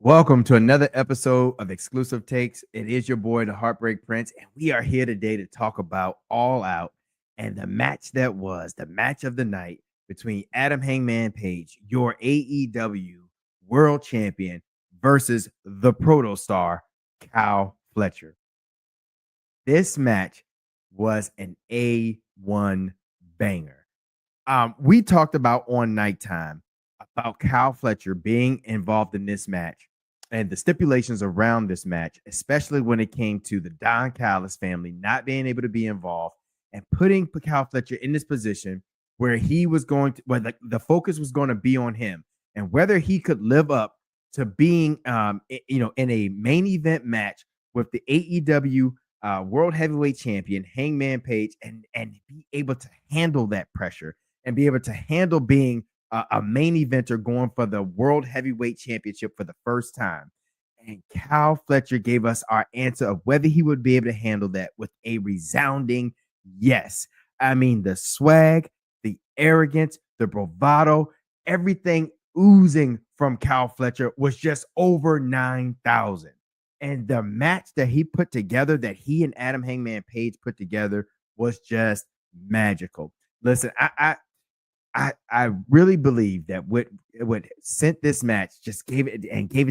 Welcome to another episode of Xclusive Takes. It is your boy, the Heartbreak Prince, and we are here today to talk about All Out and the match that was the match of the night between Adam Hangman Page, your AEW World Champion, versus the Proto Star, Kyle Fletcher. This match was an A1 banger. We talked about on Nighttime about Kyle Fletcher being involved in this match and the stipulations around this match, especially when it came to the Don Callis family not being able to be involved and putting Kyle Fletcher in this position where he was going to, where the focus was going to be on him and whether he could live up to being, in a main event match with the AEW World Heavyweight Champion Hangman Page and be able to handle that pressure and be able to handle being a main eventer going for the World Heavyweight Championship for the first time. And Kyle Fletcher gave us our answer of whether he would be able to handle that with a resounding yes. I mean, the swag, the arrogance, the bravado, everything oozing from Kyle Fletcher was just over 9,000. And the match that he put together, that he and Adam Hangman Page put together, was just magical. Listen, I really believe that what sent this match, just gave it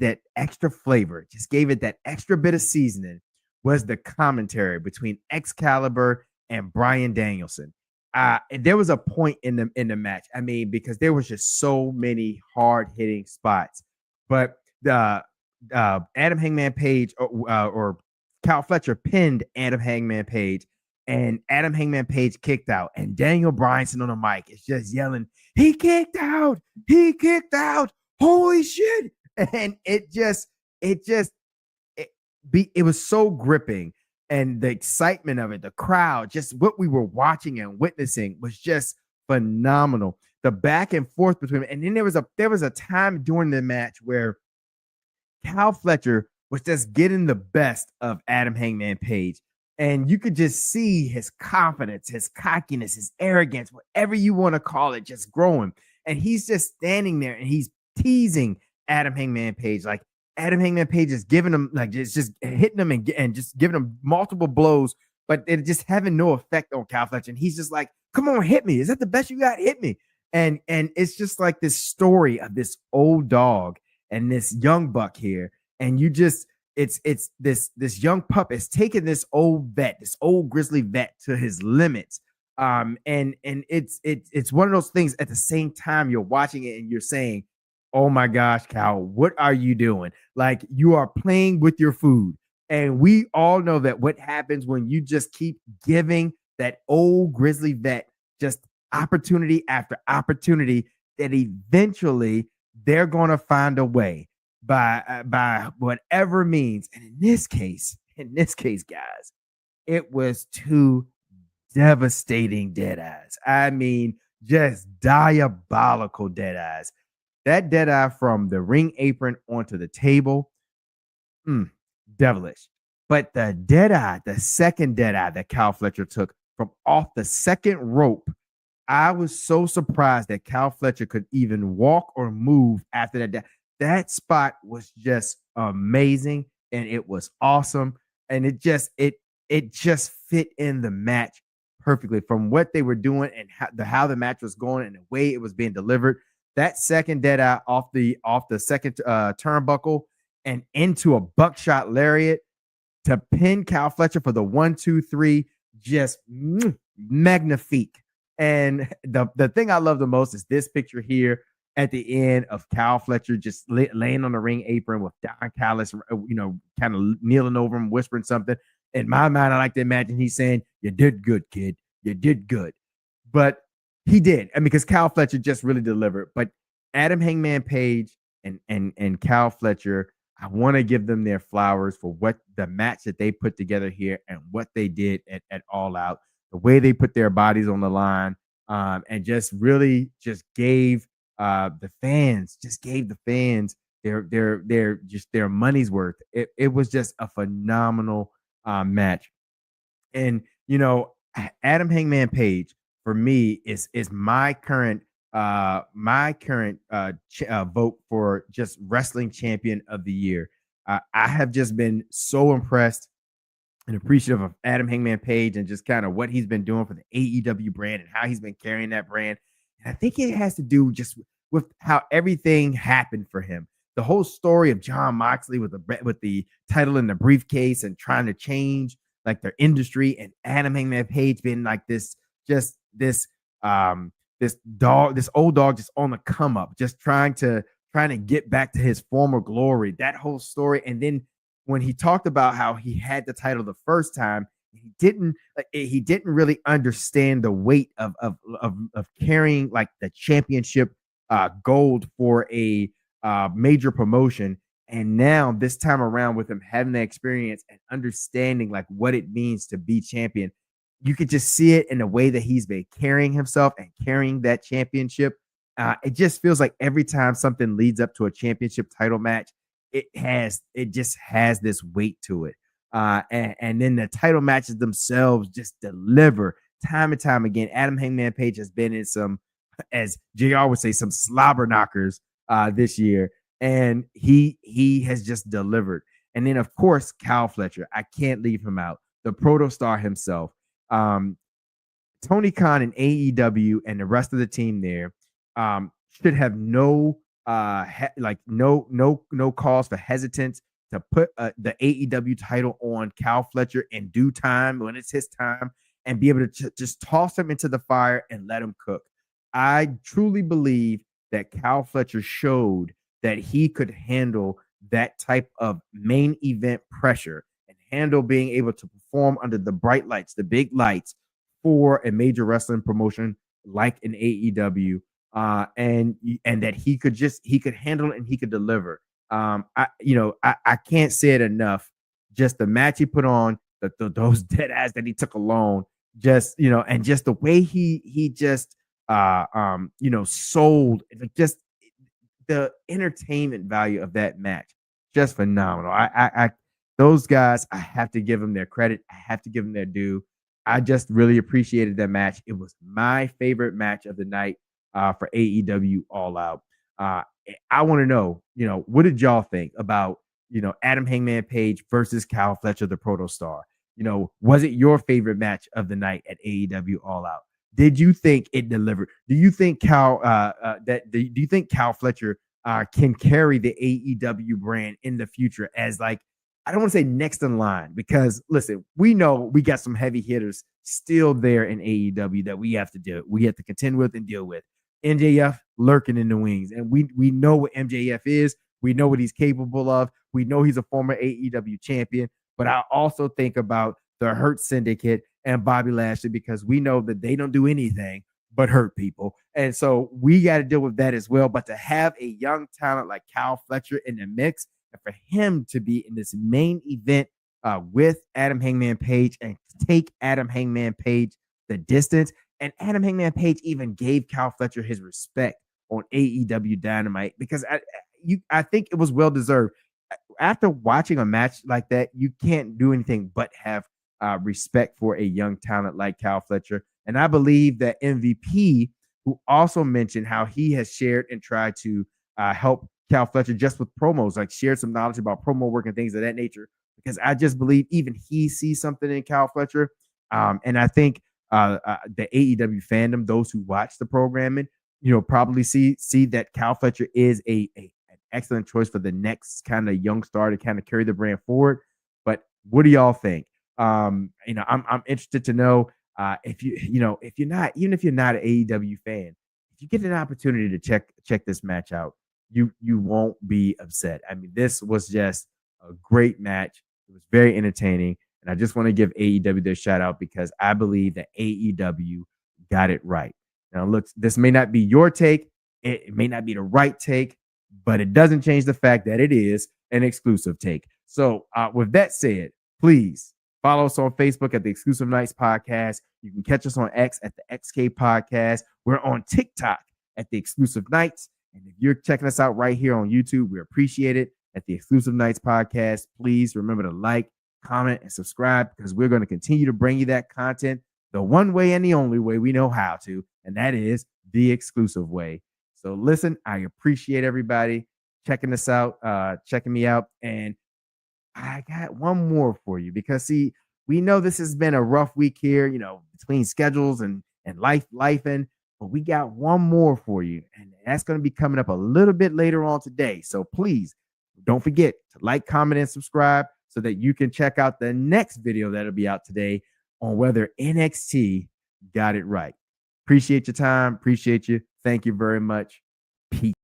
that extra flavor, just gave it that extra bit of seasoning, was the commentary between Excalibur and Bryan Danielson. And there was a point in the match, I mean, because there was just so many hard hitting spots, but the Adam Hangman Page or Kyle Fletcher pinned Adam Hangman Page. And Adam Hangman Page kicked out, and Daniel Bryanson on the mic is just yelling, "He kicked out! He kicked out! Holy shit!" And it was so gripping, and the excitement of it, the crowd, just what we were watching and witnessing was just phenomenal. The back and forth between, and then there was a time during the match where Kyle Fletcher was just getting the best of Adam Hangman Page. And you could just see his confidence, his cockiness, his arrogance, whatever you want to call it, just growing. And he's just standing there and he's teasing Adam Hangman Page. Like Adam Hangman Page is giving him, like just hitting him and just giving him multiple blows, but it just having no effect on Kyle Fletcher. And he's just like, "Come on, hit me. Is that the best you got? Hit me." And it's just like this story of this old dog and this young buck here. And you just, it's this young pup is taking this old grizzly vet to his limits. And it's one of those things. At the same time, you're watching it and you're saying, "Oh my gosh, Kyle, what are you doing?" Like, you are playing with your food. And we all know that what happens when you just keep giving that old grizzly vet just opportunity after opportunity, that eventually they're going to find a way by whatever means. And in this case, guys, it was two devastating dead eyes. I mean, just diabolical dead eyes. That dead eye from the ring apron onto the table, devilish. But the second dead eye that Kyle Fletcher took from off the second rope, I was so surprised that Kyle Fletcher could even walk or move after that. That spot was just amazing, and it was awesome, and it just fit in the match perfectly from what they were doing and how the match was going and the way it was being delivered. That second dead eye off the second turnbuckle and into a buckshot lariat to pin Kyle Fletcher for the 1, 2, 3, just magnifique. And the thing I love the most is this picture here at the end of Kyle Fletcher just laying on the ring apron with Don Callis, kind of kneeling over him, whispering something. In my mind, I like to imagine he's saying, "You did good, kid. You did good." But he did. I mean, because Kyle Fletcher just really delivered. But Adam Hangman Page and Kyle Fletcher, I want to give them their flowers for what the match that they put together here and what they did at All Out, the way they put their bodies on the line, and just really just gave the fans their money's worth. It was just a phenomenal match. And Adam Hangman Page for me is my current my current vote for just wrestling champion of the year. I have just been so impressed and appreciative of Adam Hangman Page and just kind of what he's been doing for the AEW brand and how he's been carrying that brand. And I think it has to do just with how everything happened for him. The whole story of John Moxley with the title in the briefcase and trying to change like their industry, and Adam Hangman Page being like this old dog just on the come up, just trying to get back to his former glory. That whole story, and then when he talked about how he had the title the first time, he didn't really understand the weight of carrying like the championship gold for a major promotion. And now this time around, with him having the experience and understanding like what it means to be champion, you could just see it in the way that he's been carrying himself and carrying that championship. It just feels like every time something leads up to a championship title match, it just has this weight to it. And then the title matches themselves just deliver time and time again. Adam Hangman Page has been in some, as JR would say, some slobber knockers this year, and he has just delivered. And then of course Cal Fletcher, I can't leave him out, the proto star himself. Tony Khan and AEW and the rest of the team there should have no cause for hesitance to put the AEW title on Cal Fletcher in due time when it's his time, and be able to just toss him into the fire and let him cook. I truly believe that Cal Fletcher showed that he could handle that type of main event pressure and handle being able to perform under the bright lights, the big lights for a major wrestling promotion like an AEW. And that he could handle it and he could deliver. I can't say it enough. Just the match he put on, those dead ass that he took alone, and just the way he just sold, just the entertainment value of that match, just phenomenal. I those guys, I have to give them their credit. I have to give them their due. I just really appreciated that match. It was my favorite match of the night for AEW All Out. I want to know, what did y'all think about, Adam Hangman Page versus Cal Fletcher, the Proto Star? Was it your favorite match of the night at AEW All Out? Did you think it delivered? Do you think Cal Fletcher can carry the AEW brand in the future as, like, I don't want to say next in line, because listen, we know we got some heavy hitters still there in AEW that we have to contend with and deal with. MJF lurking in the wings, and we know what MJF is. We know what he's capable of. We know he's a former AEW champion. But I also think about the Hurt Syndicate and Bobby Lashley, because we know that they don't do anything but hurt people. And so we got to deal with that as well. But to have a young talent like Cal Fletcher in the mix, and for him to be in this main event with Adam Hangman Page and take Adam Hangman Page the distance. And Adam Hangman Page even gave Cal Fletcher his respect on AEW Dynamite, because I think it was well deserved. After watching a match like that, you can't do anything but have respect for a young talent like Cal Fletcher. And I believe that MVP, who also mentioned how he has shared and tried to help Cal Fletcher just with promos, like shared some knowledge about promo work and things of that nature, because I just believe even he sees something in Cal Fletcher. And I think the AEW fandom, those who watch the programming, probably see that Cal Fletcher is an excellent choice for the next kind of young star to kind of carry the brand forward. But what do y'all think? I'm interested to know if you're not an AEW fan, if you get an opportunity to check this match out, you won't be upset. I mean, this was just a great match. It was very entertaining. And I just want to give AEW their shout out, because I believe that AEW got it right. Now, look, this may not be your take. It may not be the right take, but it doesn't change the fact that it is an exclusive take. So with that said, please follow us on Facebook at the Exclusive Nights Podcast. You can catch us on X at the XK Podcast. We're on TikTok at the Exclusive Nights. And if you're checking us out right here on YouTube, we appreciate it at the Exclusive Nights Podcast. Please remember to like, comment, and subscribe, because we're going to continue to bring you that content the one way and the only way we know how to, and that is the exclusive way. So listen, I appreciate everybody checking us out, checking me out. And I got one more for you because see, we know this has been a rough week here, between schedules and life and but we got one more for you, and that's going to be coming up a little bit later on today. So please don't forget to like, comment, and subscribe so that you can check out the next video that'll be out today on whether NXT got it right. Appreciate your time. Appreciate you. Thank you very much. Peace.